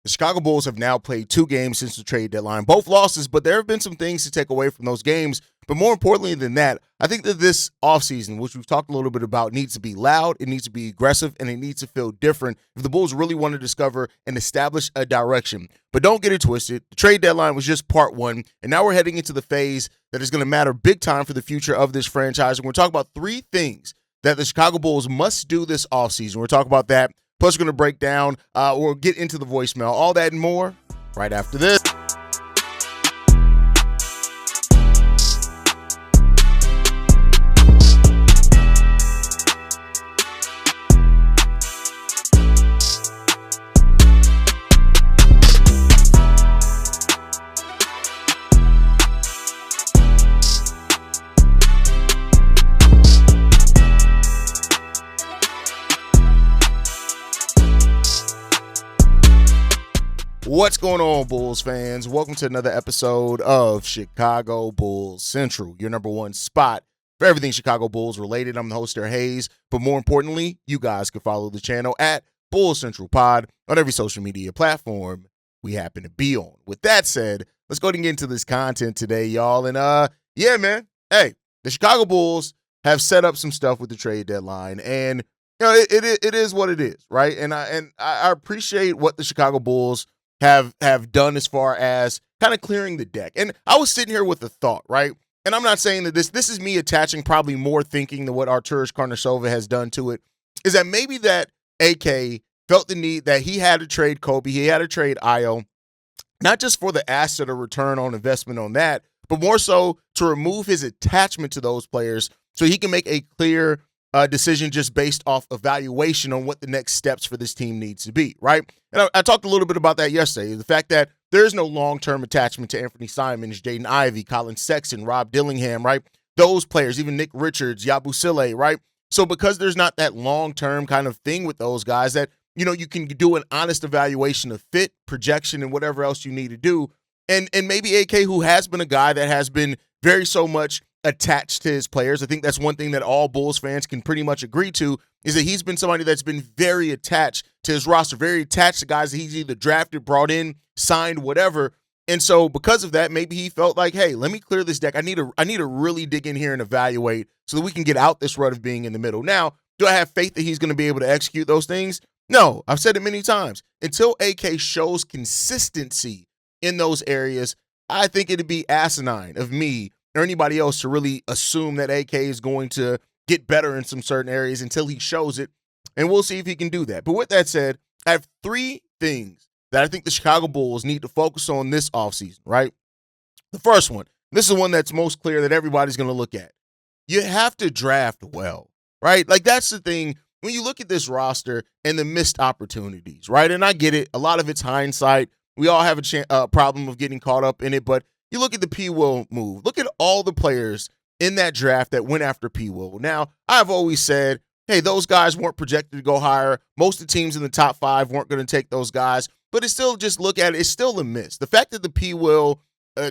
The Chicago Bulls have now played 2 games since the trade deadline, both losses, but there have been some things to take away from those games. But more importantly than that, I think that this offseason, which we've talked a little bit about, needs to be loud, it needs to be aggressive, and it needs to feel different if the Bulls really want to discover and establish a direction. But don't get it twisted. The trade deadline was just part 1, and now we're heading into the phase that is going to matter big time for the future of this franchise. And we're talking about 3 things that the Chicago Bulls must do this offseason. We're talking about that. Plus, we're going to break down or get into the voicemail. All that and more right after this. What's going on, Bulls fans? Welcome to another episode of Chicago Bulls Central, your number one spot for everything Chicago Bulls related. I'm the host there, Haize, but more importantly, you guys can follow the channel at Bulls Central Pod on every social media platform we happen to be on. With that said, let's go ahead and get into this content today, y'all. And yeah, man, hey, the Chicago Bulls have set up some stuff with the trade deadline, and you know it is what it is, right? And I appreciate what the Chicago Bulls have done as far as kind of clearing the deck. And I was sitting here with a thought, right? And I'm not saying that this is me attaching probably more thinking than what Arturas Karnisovas has done to it, is that maybe that AK felt the need that he had to trade Kobe, he had to trade Io, not just for the asset or return on investment on that, but more so to remove his attachment to those players so he can make a clear decision just based off evaluation on what the next steps for this team needs to be, right? And I talked a little bit about that yesterday, the fact that there is no long-term attachment to Anthony Simons, Jaden Ivey, Colin Sexton, Rob Dillingham, right? Those players, even Nick Richards, Buzelis, right? So because there's not that long-term kind of thing with those guys that, you know, you can do an honest evaluation of fit, projection, and whatever else you need to do. And maybe AK, who has been a guy that has been very so much attached to his players. I think that's one thing that all Bulls fans can pretty much agree to, is that he's been somebody that's been very attached to his roster, very attached to guys that he's either drafted, brought in, signed, whatever. And so because of that, maybe he felt like, hey, let me clear this deck. I need to really dig in here and evaluate so that we can get out this rut of being in the middle. Now, do I have faith that he's going to be able to execute those things? No, I've said it many times. Until AK shows consistency in those areas, I think it'd be asinine of me or anybody else to really assume that AK is going to get better in some certain areas until he shows it, and we'll see if he can do that. But with that said, I have 3 things that I think the Chicago Bulls need to focus on this offseason, right? The first one, this is one that's most clear that everybody's going to look at. You have to draft well, right? Like, that's the thing. When you look at this roster and the missed opportunities, right? And I get it. A lot of it's hindsight. We all have a problem of getting caught up in it, but you look at the P-Will move. Look at all the players in that draft that went after P-Will. Now, I've always said, hey, those guys weren't projected to go higher. Most of the teams in the top 5 weren't going to take those guys. But it's still, just look at it, it's still a miss. The fact that the P-Will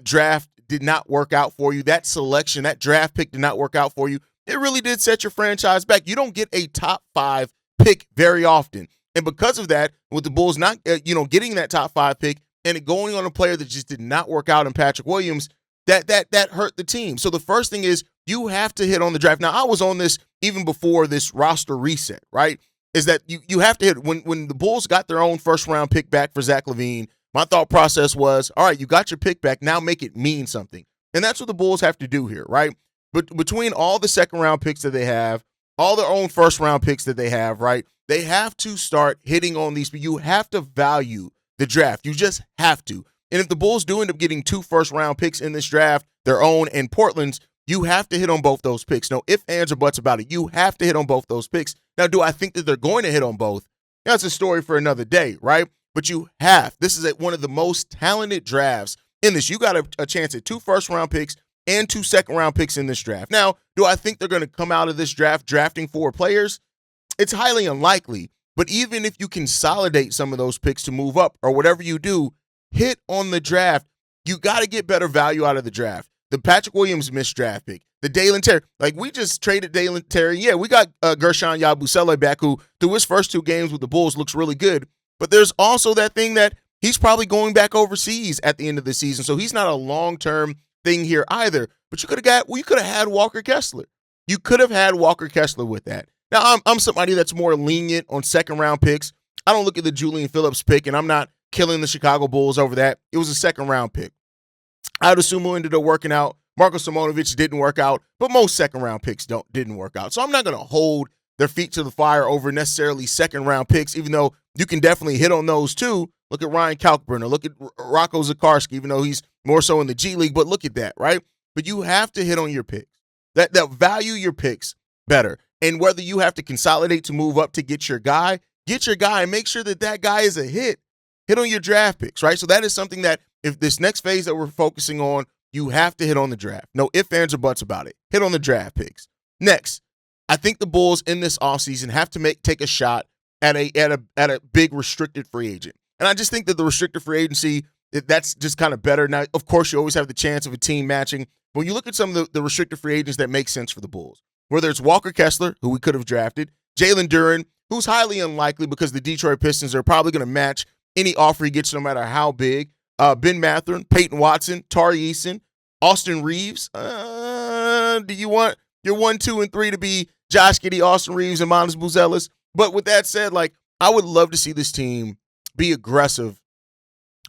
draft did not work out for you, that selection, that draft pick did not work out for you, it really did set your franchise back. You don't get a top 5 pick very often. And because of that, with the Bulls not getting that top 5 pick, and it going on a player that just did not work out in Patrick Williams, that hurt the team. So the first thing is you have to hit on the draft. Now, I was on this even before this roster reset, right? Is that you have to hit. When the Bulls got their own first-round pick back for Zach LaVine, my thought process was, all right, you got your pick back, now make it mean something. And that's what the Bulls have to do here, right? But between all the second-round picks that they have, all their own first-round picks that they have, right, they have to start hitting on these. But you have to value the draft. You just have to. And if the Bulls do end up getting 2 first-round picks in this draft, their own and Portland's, you have to hit on both those picks. No ifs, ands, or buts about it. You have to hit on both those picks. Now, do I think that they're going to hit on both? That's a story for another day, right? But you have. This is one of the most talented drafts in this. You got a chance at 2 first-round picks and 2 second-round picks in this draft. Now, do I think they're going to come out of this draft drafting 4 players? It's highly unlikely. But even if you consolidate some of those picks to move up or whatever you do, hit on the draft. You got to get better value out of the draft. The Patrick Williams missed draft pick. The Dalen Terry. Like, we just traded Dalen Terry. Yeah, we got Guerschon Yabusele back, who through his first 2 games with the Bulls looks really good. But there's also that thing that He's probably going back overseas at the end of the season, so he's not a long-term thing here either. But you could have had Walker Kessler. You could have had Walker Kessler with that. Now, I'm somebody that's more lenient on second-round picks. I don't look at the Julian Phillips pick, and I'm not killing the Chicago Bulls over that. It was a second-round pick. I'd assume who ended up working out. Marko Simonovic didn't work out, but most second-round picks didn't work out. So I'm not going to hold their feet to the fire over necessarily second-round picks, even though you can definitely hit on those too. Look at Ryan Kalkbrenner. Look at Rocco Zakarsky, even though he's more so in the G League. But look at that, right? But you have to hit on your picks. That value your picks better. And whether you have to consolidate to move up to get your guy and make sure that guy is a hit. Hit on your draft picks, right? So that is something that if this next phase that we're focusing on, you have to hit on the draft. No ifs, ands, or buts about it. Hit on the draft picks. Next, I think the Bulls in this offseason have to take a shot at a big restricted free agent. And I just think that the restricted free agency, that's just kind of better. Now, of course, you always have the chance of a team matching. But when you look at some of the restricted free agents that make sense for the Bulls, whether it's Walker Kessler, who we could have drafted, Jalen Duren, who's highly unlikely because the Detroit Pistons are probably going to match any offer he gets no matter how big, Ben Mathurin, Peyton Watson, Tari Eason, Austin Reaves. Do you want your 1, 2, and 3 to be Josh Giddey, Austin Reaves, and Manas Buzelis? But with that said, I would love to see this team be aggressive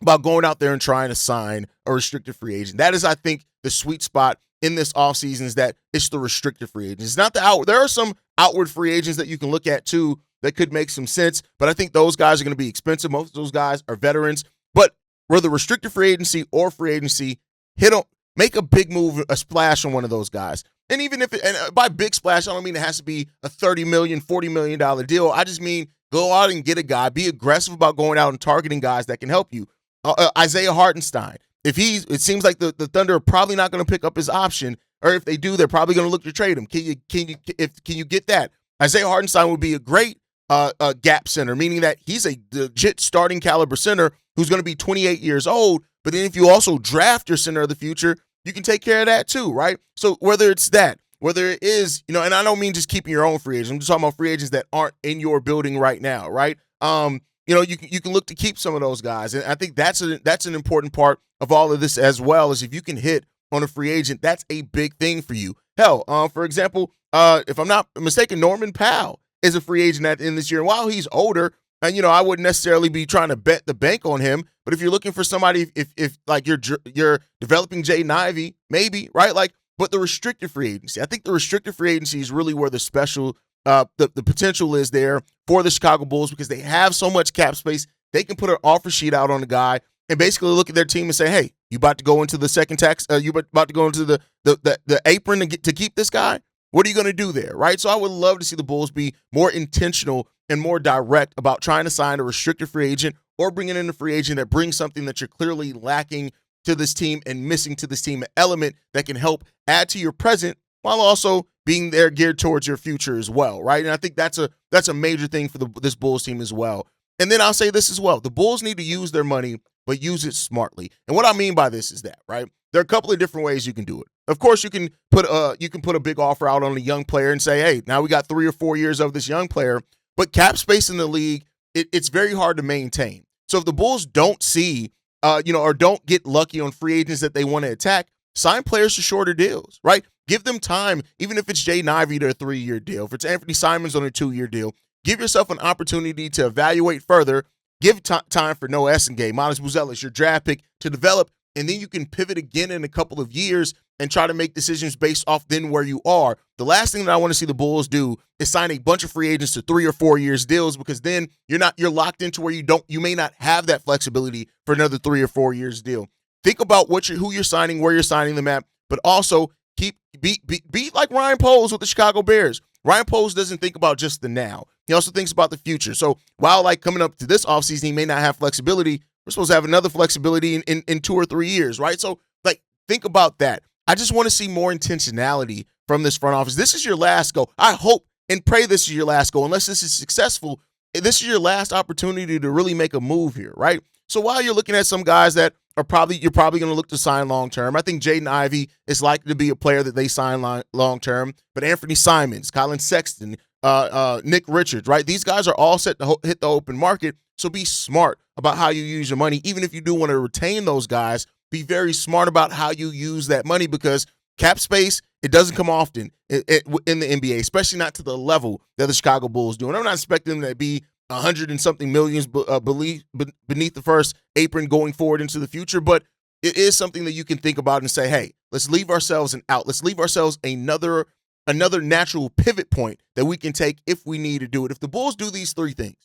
about going out there and trying to sign a restricted free agent. That is, I think, the sweet spot in this offseason is that it's the restricted free agents. It's not the outward. There are some outward free agents that you can look at too that could make some sense, but I think those guys are going to be expensive. Most of those guys are veterans. But whether restricted free agency or free agency, make a big move, a splash on one of those guys. And even if and by big splash, I don't mean it has to be a $30 million, $40 million deal. I just mean go out and get a guy. Be aggressive about going out and targeting guys that can help you. Isaiah Hartenstein. It seems like the Thunder are probably not going to pick up his option, or if they do, they're probably going to look to trade him. Can you get that? Isaiah Hartenstein would be a great gap center, meaning that he's a legit starting caliber center who's going to be 28 years old. But then if you also draft your center of the future, you can take care of that too, right? So whether it's that, whether it is, and I don't mean just keeping your own free agents. I'm just talking about free agents that aren't in your building right now, right? You can look to keep some of those guys. And I think that's an important part of all of this as well, is if you can hit on a free agent, that's a big thing for you. Hell, for example, if I'm not mistaken, Norman Powell is a free agent at the end of this year. And while he's older, and I wouldn't necessarily be trying to bet the bank on him, but if you're looking for somebody, if like you're developing Jaden Ivey, maybe, right? But the restricted free agency, I think the restricted free agency is really where the special the potential is there for the Chicago Bulls, because they have so much cap space. They can put an offer sheet out on the guy and basically look at their team and say, hey, you about to go into the second tax? You about to go into the apron to keep this guy? What are you going to do there, right? So I would love to see the Bulls be more intentional and more direct about trying to sign a restricted free agent or bringing in a free agent that brings something that you're clearly lacking to this team and missing to this team, an element that can help add to your present while also being there geared towards your future as well, right? And I think that's a major thing for this Bulls team as well. And then I'll say this as well. The Bulls need to use their money, but use it smartly. And what I mean by this is that, right? There are a couple of different ways you can do it. Of course, you can put a big offer out on a young player and say, hey, now we got 3 or 4 years of this young player, but cap space in the league, it's very hard to maintain. So if the Bulls don't see, or don't get lucky on free agents that they want to attack, sign players to shorter deals, right? Give them time, even if it's Jaden Ivey to a 3-year deal, if it's Anthony Simons on a 2-year deal. Give yourself an opportunity to evaluate further. Give time for Noa Essengue, Manas Buzelis, your draft pick, to develop, and then you can pivot again in a couple of years and try to make decisions based off then where you are. The last thing that I want to see the Bulls do is sign a bunch of free agents to 3 or 4 years deals, because then you're locked into where you may not have that flexibility for another 3 or 4 years deal. Think about who you're signing, where you're signing them at, but also be like Ryan Poles with the Chicago Bears. Ryan Poles doesn't think about just the now. He also thinks about the future. So while coming up to this offseason, he may not have flexibility, we're supposed to have another flexibility in 2 or 3 years, right? So think about that. I just want to see more intentionality from this front office. This is your last go. I hope and pray this is your last go. Unless this is successful, this is your last opportunity to really make a move here, right? So while you're looking at some guys that you're probably going to look to sign long-term, I think Jaden Ivey is likely to be a player that they sign long-term, but Anthony Simons, Colin Sexton, Nick Richards, right? These guys are all set to hit the open market, so be smart about how you use your money. Even if you do want to retain those guys, be very smart about how you use that money, because cap space, it doesn't come often in the NBA, especially not to the level that the Chicago Bulls do. And I'm not expecting them to be 100 and something millions beneath the first apron going forward into the future, but it is something that you can think about and say, hey, let's leave ourselves an out. Let's leave ourselves another natural pivot point that we can take if we need to do it. If the Bulls do these three things: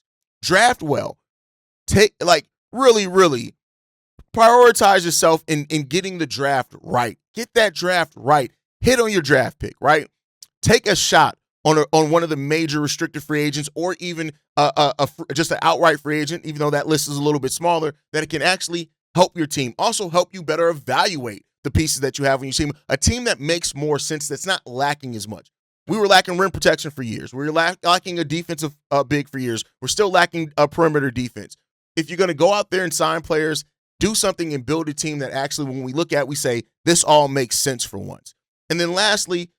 draft well, really prioritize yourself in getting the draft right. Get that draft right. Hit on your draft pick, right? Take a shot on one of the major restricted free agents, or even just an outright free agent, even though that list is a little bit smaller, that it can actually help your team. Also help you better evaluate the pieces that you have on your team. A team that makes more sense, that's not lacking as much. We were lacking rim protection for years. We were lacking a defensive big for years. We're still lacking a perimeter defense. If you're going to go out there and sign players, do something and build a team that actually, when we look at, we say, this all makes sense for once. And then lastly,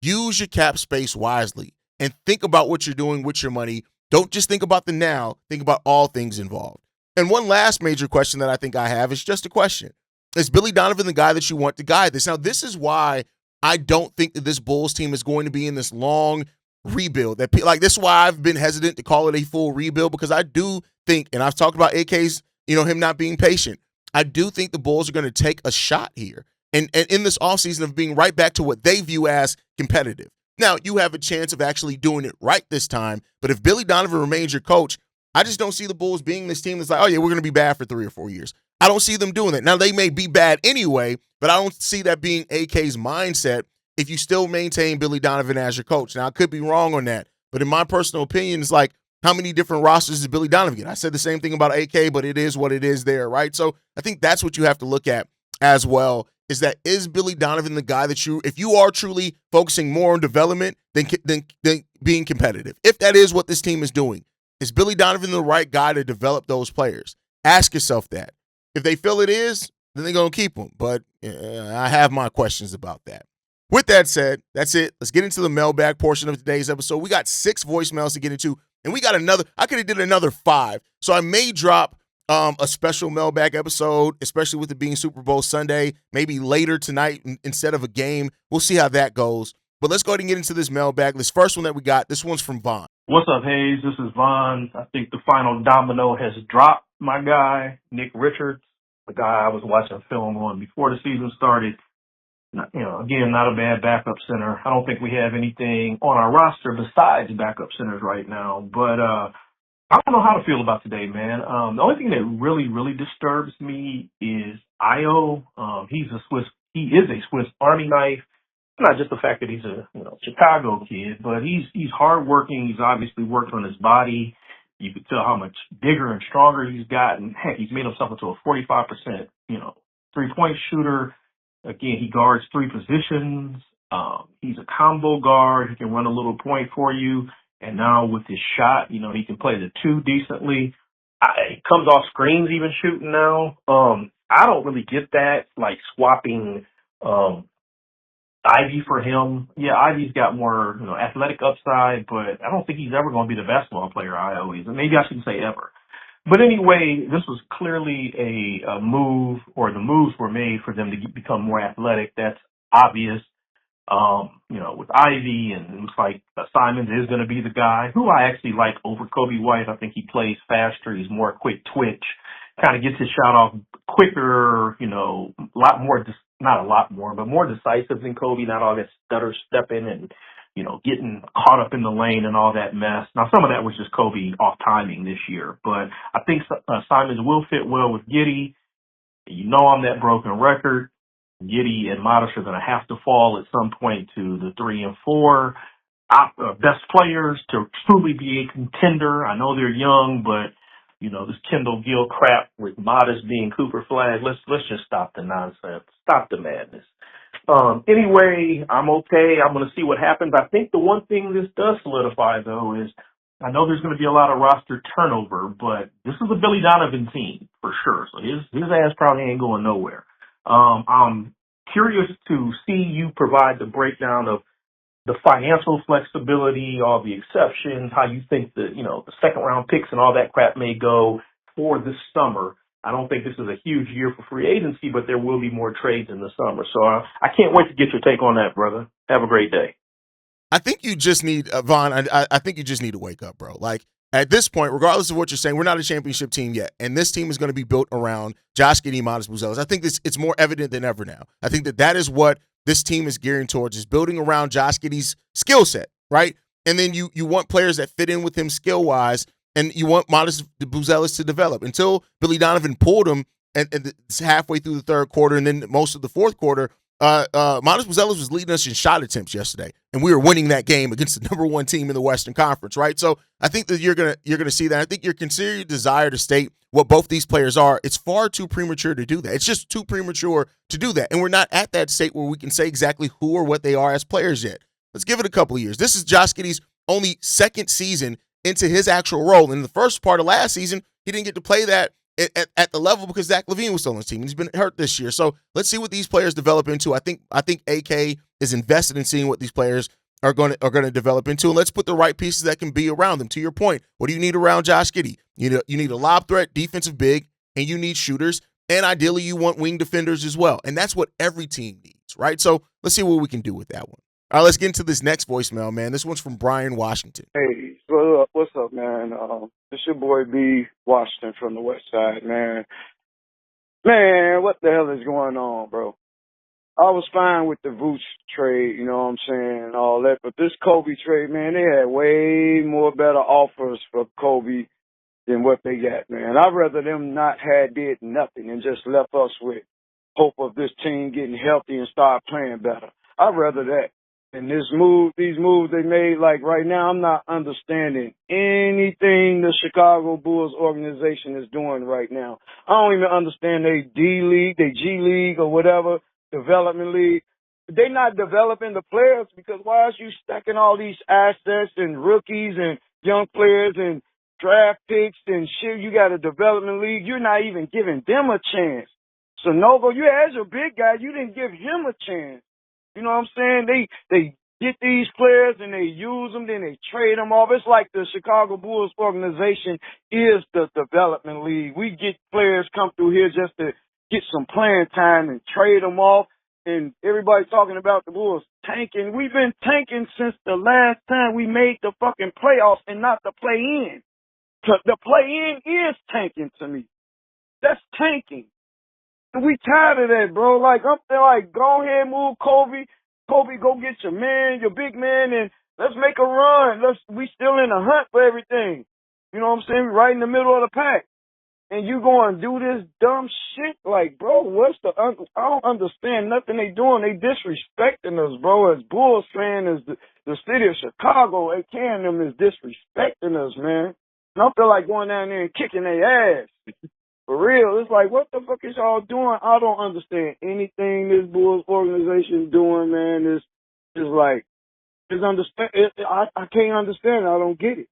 use your cap space wisely and think about what you're doing with your money. Don't just think about the now, think about all things involved. And one last major question that I think I have is just a question. Is Billy Donovan the guy that you want to guide this? Now, this is why I don't think that this Bulls team is going to be in this long rebuild. This is why I've been hesitant to call it a full rebuild, because I do think, and I've talked about AK's, him not being patient. I do think the Bulls are going to take a shot here. And in this offseason of being right back to what they view as competitive. Now, you have a chance of actually doing it right this time, but if Billy Donovan remains your coach, I just don't see the Bulls being this team that's like, oh yeah, we're going to be bad for 3 or 4 years. I don't see them doing that. Now, they may be bad anyway, but I don't see that being AK's mindset if you still maintain Billy Donovan as your coach. Now, I could be wrong on that, but in my personal opinion, it's like, how many different rosters does Billy Donovan get? I said the same thing about AK, but it is what it is there, right? So I think that's what you have to look at as well, is Billy Donovan the guy that if you are truly focusing more on development than being competitive? If that is what this team is doing, is Billy Donovan the right guy to develop those players? Ask yourself that. If they feel it is, then they're going to keep him. But I have my questions about that. With that said, that's it. Let's get into the mailbag portion of today's episode. We got 6 voicemails to get into, and we got I could have did another 5. So I may drop a special mailbag episode, especially with it being Super Bowl Sunday, maybe later tonight instead of a game. We'll see how that goes. But let's go ahead and get into this mailbag. This first one that we got, this one's from Vaughn. What's up, Haize? This is Vaughn. I think the final domino has dropped. My guy, Nick Richards, the guy I was watching film on before the season started. Again, not a bad backup center. I don't think we have anything on our roster besides backup centers right now. But I don't know how to feel about today, man. The only thing that really disturbs me is Io. He is a Swiss Army knife. Not just the fact that he's a Chicago kid, but he's hardworking. He's obviously worked on his body. You could tell how much bigger and stronger he's gotten. Heck, he's made himself into a 45%, 3-point shooter. Again, he guards 3 positions. He's a combo guard. He can run a little point for you. And now with his shot, he can play the 2 decently. He comes off screens even shooting now. I don't really get that, like swapping Ivy for him. Yeah, Ivy's got more, athletic upside, but I don't think he's ever going to be the basketball player Io is. And maybe I shouldn't say ever. But anyway, this was clearly a move, or the moves were made for them to become more athletic. That's obvious. With Ivy, and it looks like Simons is going to be the guy who I actually like over Kobe White. I think he plays faster. He's more quick twitch, kind of gets his shot off quicker, more decisive than Kobe, not all that stutter stepping and, getting caught up in the lane and all that mess. Now, some of that was just Kobe off timing this year, but I think Simons will fit well with Giddey. I'm that broken record. Giddey and Modest are going to have to fall at some point to the 3 and 4 best players to truly be a contender. I know they're young, but this Kendall Gill crap with Modest being Cooper Flag. Let's just stop the nonsense. Stop the madness. Anyway, I'm okay. I'm going to see what happens. I think the one thing this does solidify, though, is I know there's going to be a lot of roster turnover, but this is a Billy Donovan team for sure. So his ass probably ain't going nowhere. I'm curious to see you provide the breakdown of the financial flexibility, all the exceptions, how you think the second round picks and all that crap may go, for this summer. I don't think this is a huge year for free agency, but there will be more trades in the summer. So I can't wait to get your take on that, brother. Have a great day. I think you just need, Vaughn, I think you just need to wake up, bro. Like, at this point, regardless of what you're saying, we're not a championship team yet, and this team is going to be built around Josh Giddey, Modest Buzelis. I think it's more evident than ever now. I think that is what this team is gearing towards, is building around Josh Giddey's skill set, right? And then you want players that fit in with him skill-wise, and you want Modest Buzelis to develop. Until Billy Donovan pulled him and it's halfway through the third quarter and then most of the fourth quarter, Modest Buzelis was leading us in shot attempts yesterday, and we were winning that game against the number one team in the Western Conference, right? So I think that you're gonna see that. I think your considered desire to state what both these players are, it's far too premature to do that. It's just too premature to do that, and we're not at that state where we can say exactly who or what they are as players yet. Let's give it a couple of years. This is Josh Giddey's only second season into his actual role. In the first part of last season, he didn't get to play that at the level because Zach LaVine was still on his team. He's been hurt this year. So let's see what these players develop into. I think AK is invested in seeing what these players are going to develop into, and let's put the right pieces that can be around them. To your point, what do you need around Josh Giddey? You need a lob threat, defensive big, and you need shooters, and ideally you want wing defenders as well. And that's what every team needs, right? So let's see what we can do with that one. All right, let's get into this next voicemail, man. This one's from Brian Washington. Hey, what's up, man? This your boy B. Washington from the West Side, man. Man, what the hell is going on, bro? I was fine with the Vooch trade, you know what I'm saying, and all that, but this Kobe trade, man, they had way more better offers for Kobe than what they got, man. I'd rather them not had did nothing and just left us with hope of this team getting healthy and start playing better. I'd rather that. And these moves they made, like right now, I'm not understanding anything the Chicago Bulls organization is doing right now. I don't even understand they D-League, they G-League or whatever, development league. They're not developing the players because why is you stacking all these assets and rookies and young players and draft picks and shit? You got a development league. You're not even giving them a chance. So Novo, you as your big guy, you didn't give him a chance. You know what I'm saying? They get these players and they use them, then they trade them off. It's like the Chicago Bulls organization is the development league. We get players come through here just to get some playing time and trade them off. And everybody's talking about the Bulls tanking. We've been tanking since the last time we made the fucking playoffs and not the play-in. The play-in is tanking to me. That's tanking. We tired of that, bro. Like, I'm like, go ahead, move Kobe. Kobe, go get your man, your big man, and let's make a run. We still in the hunt for everything. You know what I'm saying? Right in the middle of the pack. And you going to do this dumb shit? Like, bro, I don't understand nothing they doing. They disrespecting us, bro. As Bulls fan, as the city of Chicago, AK and them is disrespecting us, man. And I feel like going down there and kicking their ass. For real, it's like, what the fuck is y'all doing? I don't understand anything this Bulls organization is doing, man. I can't understand it. I don't get it.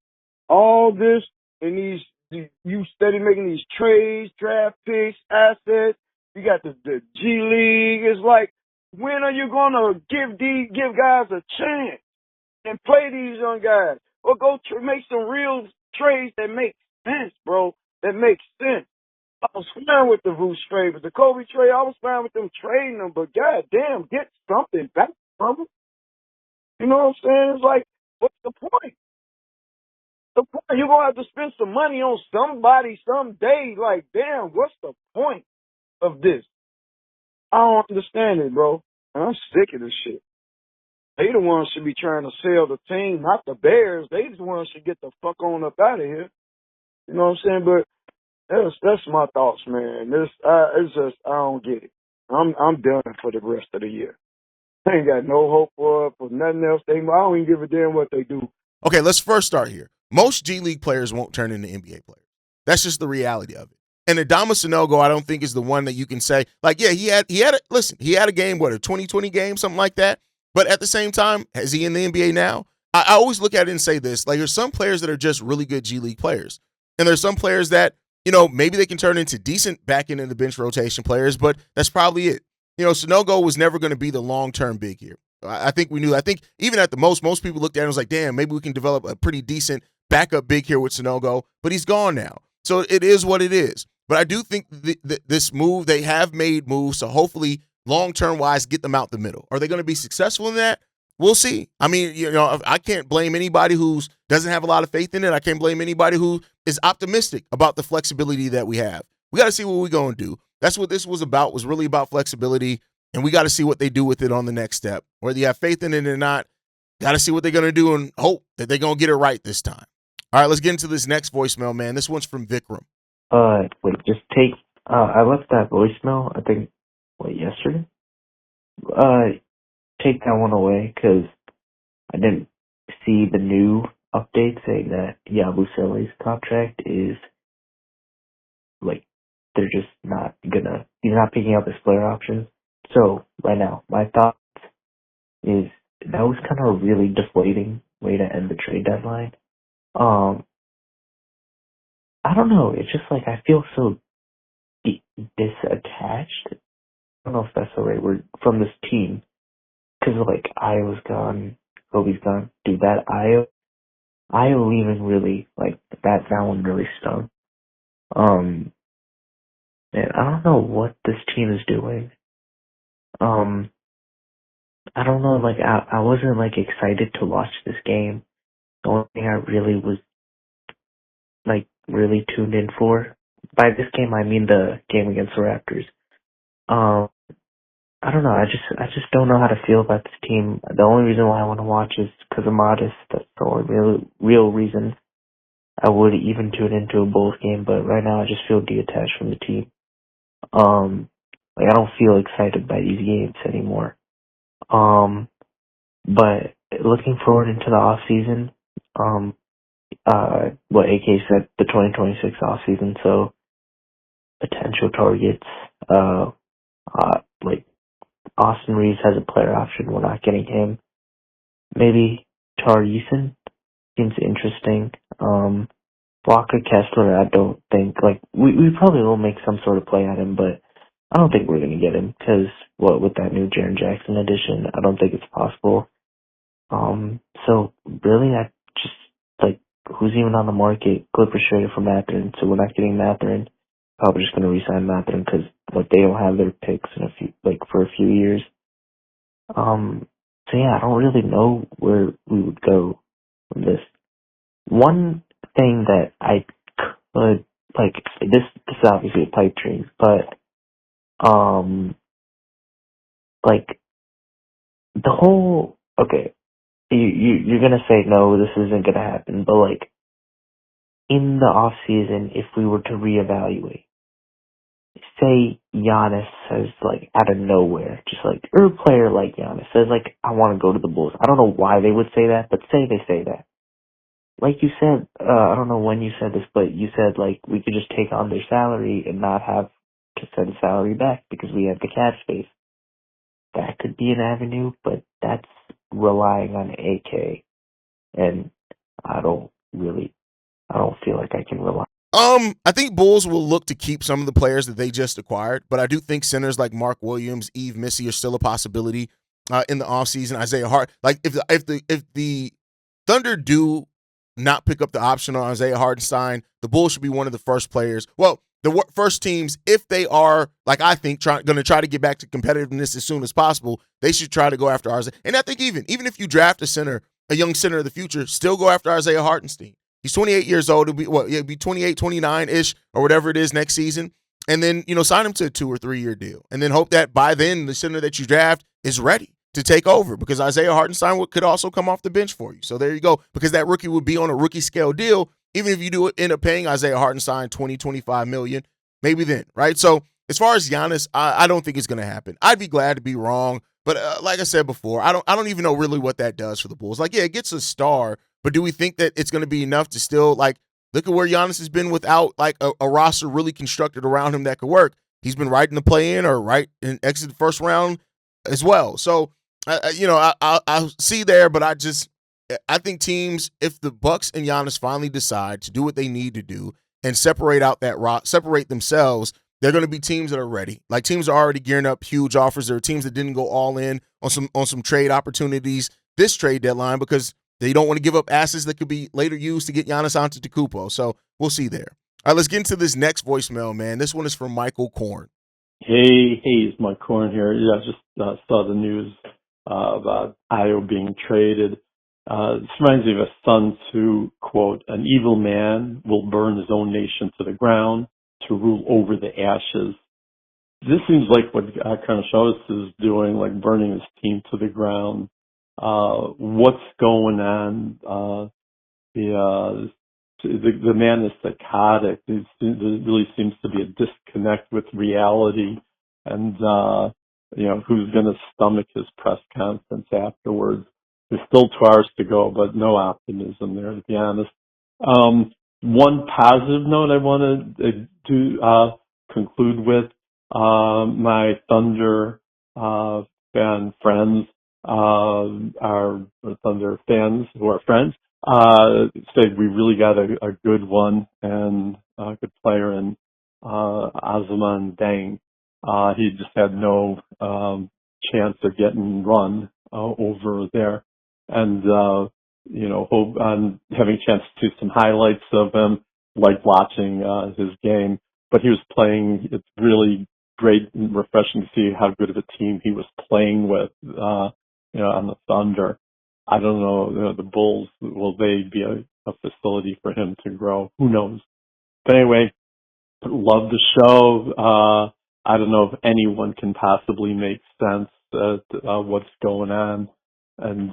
All this and you steady making these trades, draft picks, assets. You got the G League. It's like, when are you gonna give guys a chance and play these young guys, or go make some real trades that make sense, bro? That makes sense. I was fine with the Vooch trade, but the Kobe trade, I was fine with them trading them, but goddamn, get something back from them. You know what I'm saying? It's like, what's the point? The point, you're going to have to spend some money on somebody someday. Like, damn, what's the point of this? I don't understand it, bro. And I'm sick of this shit. They the ones should be trying to sell the team, not the Bears. They the ones should get the fuck on up out of here. You know what I'm saying? But that's my thoughts, man. It's just, I don't get it. I'm done for the rest of the year. I ain't got no hope for nothing else. I don't even give a damn what they do. Okay, let's first start here. Most G League players won't turn into NBA players. That's just the reality of it. And Adama Sanogo, I don't think is the one that you can say, like, yeah, he had a game, what, a 20-20 game, something like that. But at the same time, is he in the NBA now? I always look at it and say this, like, there's some players that are just really good G League players. And there's some players that, you know, maybe they can turn into decent back end of the bench rotation players, but that's probably it. You know, Sanogo was never going to be the long-term big here. I think we knew. I think even at the most people looked at it and was like, damn, maybe we can develop a pretty decent backup big here with Sanogo, but he's gone now. So it is what it is. But I do think this move, they have made moves to hopefully long-term wise get them out the middle. Are they going to be successful in that? We'll see. I mean, I can't blame anybody who doesn't have a lot of faith in it. I can't blame anybody who is optimistic about the flexibility that we have. We got to see what we're going to do. That's what this was about, was really about flexibility, and we got to see what they do with it on the next step. Whether you have faith in it or not, got to see what they're going to do and hope that they're going to get it right this time. All right, let's get into this next voicemail, man. This one's from Vikram. Wait, just take, I left that voicemail, I think, yesterday? Take that one away, because I didn't see the new update saying that, Buzelis' contract is, they're just not he's not picking up his player options. So, right now, my thoughts is, that was kind of a really deflating way to end the trade deadline. I don't know, it's just I feel so disattached. I don't know if that's the right word, from this team. Because, Iowa's gone, Kobe's gone. Dude, that Iowa leaving really, that one really stung. And I don't know what this team is doing. I don't know, I wasn't, excited to watch this game. The only thing I really was, really tuned in for. By this game, I mean the game against the Raptors. I don't know. I just don't know how to feel about this team. The only reason why I want to watch is because of Modest. That's the only real reason I would even tune into a Bulls game. But right now, I just feel detached from the team. I don't feel excited by these games anymore. But looking forward into the off season, what AK said, the 2026 off season. So potential targets, Austin Reaves has a player option. We're not getting him. Maybe Haize seems interesting. Walker Kessler, I don't think, we probably will make some sort of play at him, but I don't think we're going to get him because, with that new Jaren Jackson addition, I don't think it's possible. So really, I just, who's even on the market? Clippers traded for Mathurin, so we're not getting Mathurin. Probably just going to re-sign Mathurin because, they don't have their picks in a few, for a few years. So yeah, I don't really know where we would go from this. One thing that I could, this is obviously a pipe dream, but, the whole, okay, you're going to say, no, this isn't going to happen, but, in the off season, if we were to reevaluate, say Giannis says, out of nowhere, just or a player like Giannis says, I want to go to the Bulls. I don't know why they would say that, but say they say that. Like you said, I don't know when you said this, but you said, we could just take on their salary and not have to send the salary back because we have the cap space. That could be an avenue, but that's relying on AK, and I don't feel like I can rely. I think Bulls will look to keep some of the players that they just acquired, but I do think centers like Mark Williams, Yves Missy are still a possibility in the offseason. Isaiah Hart, if the Thunder do not pick up the option on Isaiah Hartenstein, the Bulls should be one of the first players. Well, the first teams, if they are, I think, going to try to get back to competitiveness as soon as possible, they should try to go after Isaiah. And I think even if you draft a young center of the future, still go after Isaiah Hartenstein. He's 28 years old. He'll be 28, 29-ish or whatever it is next season. And then, sign him to a 2 or 3 year deal. And then hope that by then the center that you draft is ready to take over because Isaiah Hartenstein could also come off the bench for you. So there you go. Because that rookie would be on a rookie scale deal. Even if you do end up paying Isaiah Hartenstein $20, $25 million, maybe then, right? So as far as Giannis, I don't think it's going to happen. I'd be glad to be wrong. But like I said before, I don't even know really what that does for the Bulls. It gets a star. But do we think that it's going to be enough to still, look at where Giannis has been without, a roster really constructed around him that could work? He's been right in the play-in or right in exit the first round as well. So, I'll see there, but I think teams, if the Bucks and Giannis finally decide to do what they need to do and separate themselves, they're going to be teams that are ready. Teams are already gearing up huge offers. There are teams that didn't go all in on some trade opportunities this trade deadline because they don't want to give up assets that could be later used to get Giannis Antetokounmpo. So we'll see there. All right, let's get into this next voicemail, man. This one is from Michael Korn. Hey, Haize, Mike Corn here. Yeah, I just saw the news about Io being traded. This reminds me of a Sun Tzu quote, "An evil man will burn his own nation to the ground to rule over the ashes." This seems like what Karnisovas is doing, like burning his team to the ground. What's going on? The man is psychotic. There really seems to be a disconnect with reality, and who's going to stomach his press conference afterwards? There's still 2 hours to go, but no optimism there, to be honest. One positive note I want to conclude with: my Thunder fan friends, our Thunder fans who are friends, said we really got a good one and a good player in Osman Dang. He just had no chance of getting run over there, and hope on having a chance to see some highlights of him, like watching his game. But he was playing. It's really great and refreshing to see how good of a team he was playing with. On the Thunder. I don't know, the Bulls, will they be a facility for him to grow? Who knows? But anyway, love the show. I don't know if anyone can possibly make sense of what's going on. And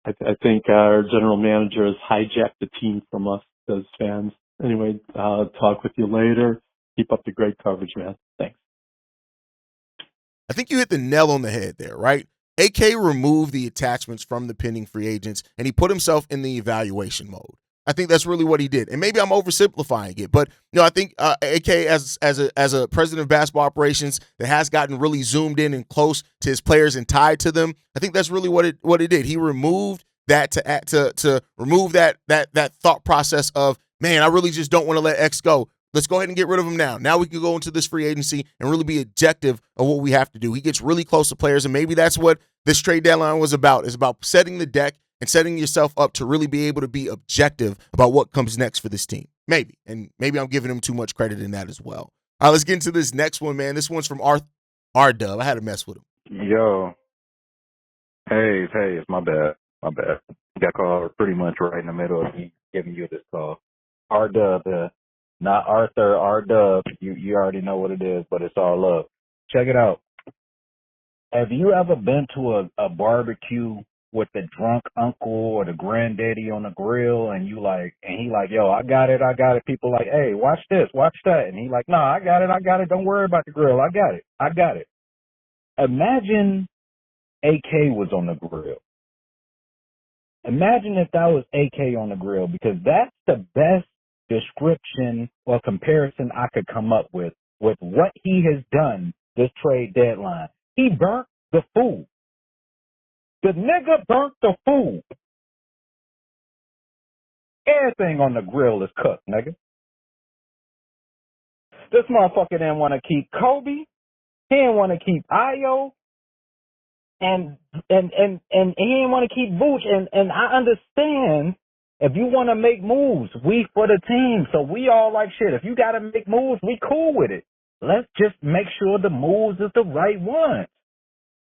I think our general manager has hijacked the team from us as fans. Anyway, talk with you later. Keep up the great coverage, man. Thanks. I think you hit the nail on the head there, right? AK removed the attachments from the pending free agents, and he put himself in the evaluation mode. I think that's really what he did. And maybe I'm oversimplifying it, but I think AK as a president of basketball operations that has gotten really zoomed in and close to his players and tied to them, I think that's really what it did. He removed that to remove that thought process of, man, I really just don't want to let X go. Let's go ahead and get rid of him now. Now we can go into this free agency and really be objective of what we have to do. He gets really close to players, and maybe that's what this trade deadline was about. It's about setting the deck and setting yourself up to really be able to be objective about what comes next for this team. Maybe. And maybe I'm giving him too much credit in that as well. All right, let's get into this next one, man. This one's from R-Dub. I had to mess with him. Yo. Hey, it's my bad. Got called pretty much right in the middle of me giving you this call. R-Dub, not Arthur, R-Dub. You already know what it is, but it's all love. Check it out. Have you ever been to a barbecue with the drunk uncle or the granddaddy on the grill, and he like, yo, I got it. People like, hey, watch this, watch that. And he like, nah, I got it. Don't worry about the grill. I got it. Imagine AK was on the grill. Imagine if that was AK on the grill, because that's the best description or comparison I could come up with what he has done this trade deadline. He burnt the food. The nigga burnt the food. Everything on the grill is cooked, nigga. This motherfucker didn't want to keep Kobe. He didn't want to keep Io. And he didn't want to keep Vooch. And I understand, if you want to make moves, we for the team. So we all like, shit, if you got to make moves, we cool with it. Let's just make sure the moves is the right one.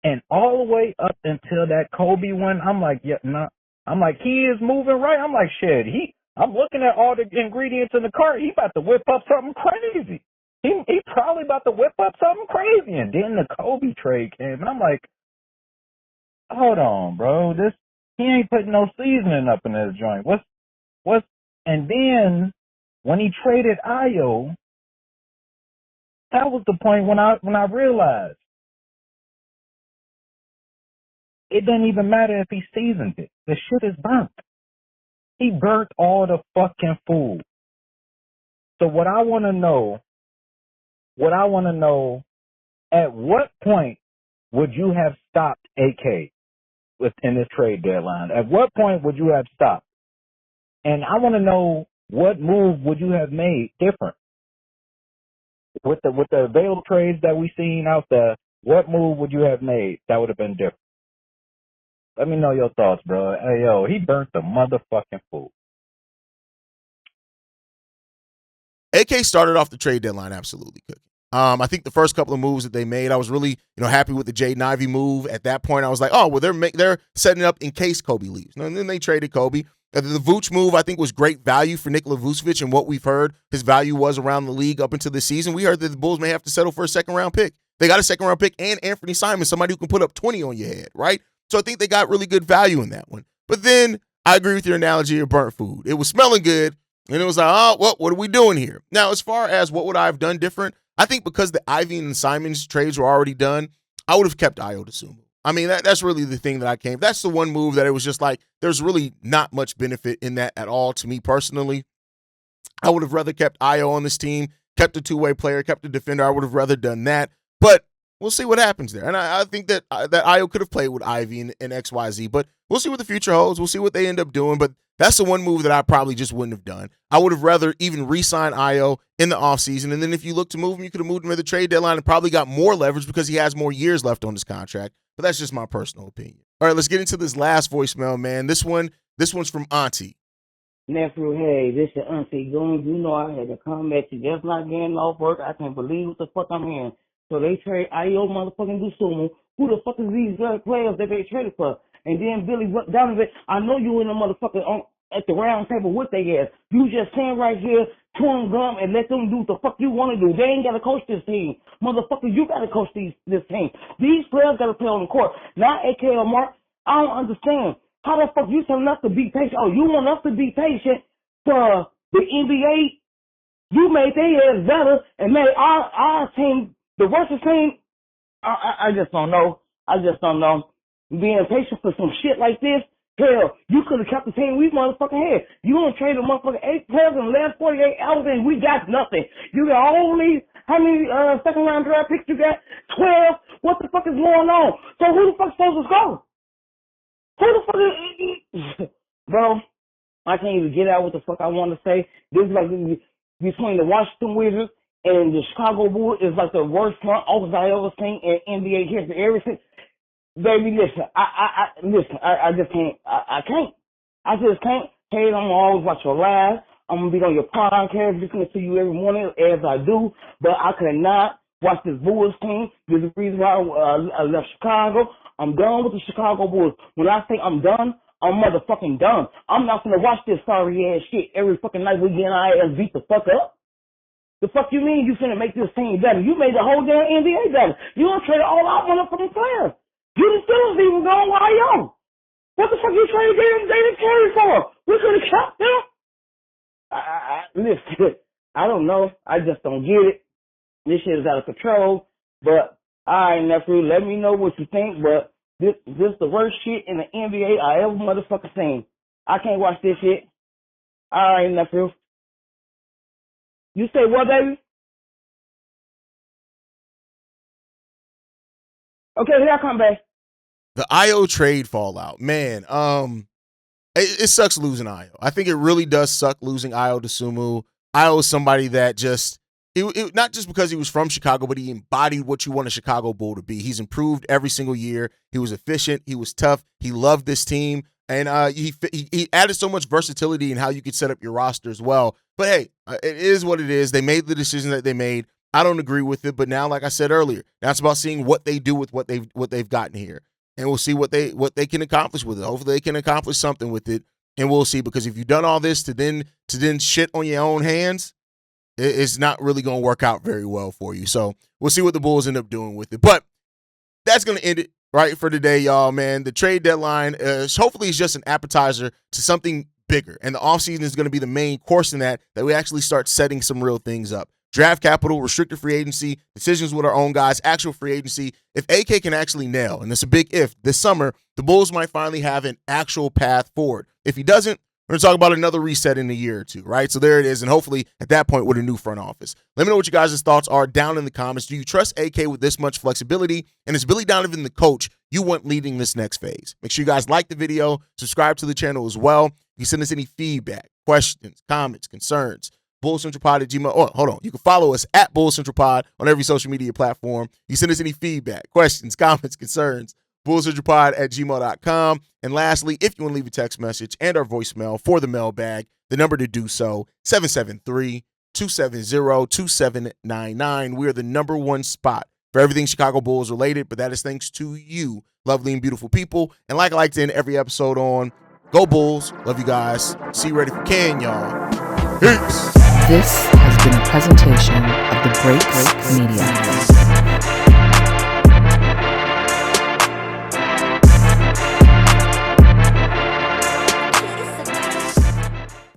And all the way up until that Kobe one, I'm like, yeah, nah. I'm like, he is moving right. I'm like, shit, I'm looking at all the ingredients in the cart. He about to whip up something crazy. He probably about to whip up something crazy. And then the Kobe trade came, and I'm like, hold on, bro. He ain't putting no seasoning up in this joint. And then when he traded Io, that was the point when I realized it doesn't even matter if he seasoned it. The shit is burnt. He burnt all the fucking food. So what I want to know, at what point would you have stopped AK within this trade deadline? At what point would you have stopped? And I want to know, what move would you have made different? With the available trades that we seen out there, what move would you have made that would have been different? Let me know your thoughts, bro. Hey, yo, he burnt the motherfucking food. AK started off the trade deadline absolutely cooking. I think the first couple of moves that they made, I was really, happy with the Jaden Ivey move. At that point, I was like, oh, well, they're setting it up in case Kobe leaves. And then they traded Kobe. The Vooch move, I think, was great value for Nikola Vucevic, and what we've heard his value was around the league up until this season. We heard that the Bulls may have to settle for a second-round pick. They got a second-round pick and Anthony Simons, somebody who can put up 20 on your head, right? So I think they got really good value in that one. But then I agree with your analogy of burnt food. It was smelling good, and it was like, oh, well, what are we doing here? Now, as far as what would I have done different, I think because the Ivey and Simons trades were already done, I would have kept Ayo Dosunmu. I mean, that's really the thing that I came. That's the one move that it was just like, there's really not much benefit in that at all to me personally. I would have rather kept Ayo on this team, kept a two-way player, kept a defender. I would have rather done that. But we'll see what happens there. And I think that Ayo could have played with Ivey and XYZ, but we'll see what the future holds. We'll see what they end up doing. But that's the one move that I probably just wouldn't have done. I would have rather even re-sign Ayo in the offseason. And then if you look to move him, you could have moved him at the trade deadline and probably got more leverage because he has more years left on his contract. But that's just my personal opinion. All right, let's get into this last voicemail, man. This one's from Auntie. Nephew, hey, this is Auntie Goons. You know I had to come at you just like getting off work. I can't believe what the fuck I'm hearing. So they trade Ayo motherfucking Dosunmu. Who the fuck is these players that they traded for? And then Billy Donovan, I know you in the motherfucker at the round table with they ass. You just stand right here, chewing gum, and let them do what the fuck you want to do. They ain't got to coach this team. Motherfucker, you got to coach this team. These players got to play on the court. Not AK or Mark. I don't understand. How the fuck you telling us to be patient? Oh, you want us to be patient for the NBA? You made their ass better and made our team the worst team. I just don't know. I just don't know. Being patient for some shit like this, hell, you could have kept the team we motherfucking had. You gonna trade a motherfucking 8 players in the last 48 hours and we got nothing. You got only, how many second round draft picks you got? 12? What the fuck is going on? So who the fuck's supposed to go? Who the fuck is, bro, I can't even get out what the fuck I want to say. This is like between the Washington Wizards and the Chicago Bulls is like the worst front office I ever seen in NBA history. Everything. Baby, listen, I just can't. I can't. I just can't. Hey, I'm gonna always watch your live. I'm gonna be on your podcast, listening to you every morning as I do. But I could not watch this Bulls team. There's a reason why I left Chicago. I'm done with the Chicago Bulls. When I say I'm done, I'm motherfucking done. I'm not gonna watch this sorry ass shit every fucking night we get our ass beat the fuck up. The fuck you mean you finna make this team better? You made the whole damn NBA better. You done traded all our motherfucking players. You still didn't even go why yo. What the fuck you traded them? They didn't carry for? We could have kept them. Listen, I don't know. I just don't get it. This shit is out of control. But alright, nephew, let me know what you think. But this the worst shit in the NBA I ever motherfucking seen. I can't watch this shit. Alright, nephew. You say what, baby? Okay, here I come back. The Ayo trade fallout, man. It sucks losing Ayo. I think it really does suck losing Ayo Dosunmu. Ayo is somebody that just, not just because he was from Chicago, but he embodied what you want a Chicago Bull to be. He's improved every single year. He was efficient. He was tough. He loved this team. And he added so much versatility in how you could set up your roster as well. But hey, it is what it is. They made the decision that they made. I don't agree with it. But now, like I said earlier, now it's about seeing what they do with what they've gotten here. And we'll see what they can accomplish with it. Hopefully they can accomplish something with it. And we'll see, because if you've done all this to then shit on your own hands, it's not really going to work out very well for you. So we'll see what the Bulls end up doing with it. But that's going to end it right for today, y'all, man. The trade deadline hopefully is just an appetizer to something bigger. And the offseason is going to be the main course in that we actually start setting some real things up. Draft capital, restricted free agency, decisions with our own guys, actual free agency. If AK can actually nail, and it's a big if, this summer, the Bulls might finally have an actual path forward. If he doesn't, we're going to talk about another reset in a year or two, right? So there it is, and hopefully at that point with a new front office. Let me know what you guys' thoughts are down in the comments. Do you trust AK with this much flexibility? And is Billy Donovan the coach you want leading this next phase? Make sure you guys like the video, subscribe to the channel as well. You can send us any feedback, questions, comments, concerns. BullCentralPod at Gmail. Oh, hold on. You can follow us at BullCentralPod on every social media platform. You send us any feedback, questions, comments, concerns. BullCentralPod at gmail.com. And lastly, if you want to leave a text message and our voicemail for the mailbag, the number to do so, 773-212-1450. 270-2799. We are the number one spot for everything Chicago Bulls related, but that is thanks to you, lovely and beautiful people. And like I like to end every episode on, go Bulls. Love you guys. See you ready for Can, y'all. Peace. This has been a presentation of the Break Media.